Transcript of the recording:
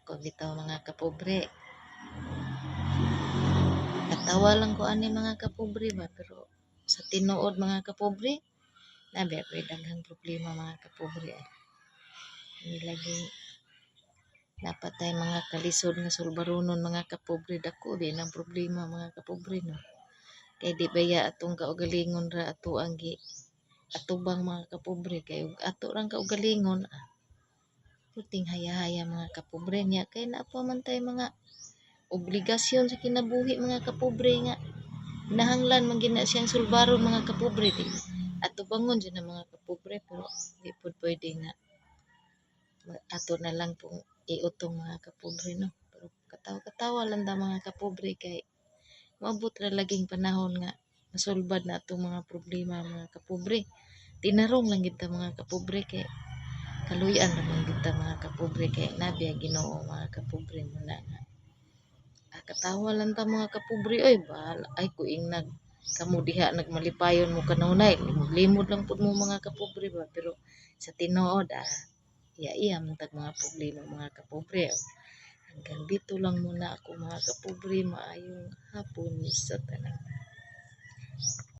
Ako bitaw mga kapobre. Katawa lang ko ani mga kapobre ba, pero sa tinuod mga kapobre, nabi ako'y daghang problema mga kapobre. Hindi lagi dapat tayo mga kalisod nga sulbaronon mga kapobre, dako di ng problema mga kapobre no. Kay di baya atong kaugalingon ra ato ang gi atubang mga kapobre, kay ato rang kaugalingon puting haya-haya mga kapobre niya, kay naapa man tayo mga obligasyon sa kinabuhi mga kapobre nga nahanglan man gina siyang sulbaron mga kapobre di ato bangon dyan ang mga kapobre, pero di po pwede nga ato na lang pong iutong mga kapobre no. Pero katawa-katawa lang da mga kapobre, kay maabot ra laging panahon nga masulbad na atong mga problema mga kapobre. Tinarong lang gid ta mga kapobre, kay kaluyan ra man gid ta mga kapobre, kay nabiya Ginoo mga kapobre mo na nga. Katawa lang ta mga kapobre, oy bahala ay kuing nag kamo diha nagmalipayon mo kanunay, limod lang pud mo mga kapobre ba, pero sa tinuod iya man tag mga problema mga kapobre. Hanggang dito lang muna ako mga kapobre, maayong hapon sa tanan.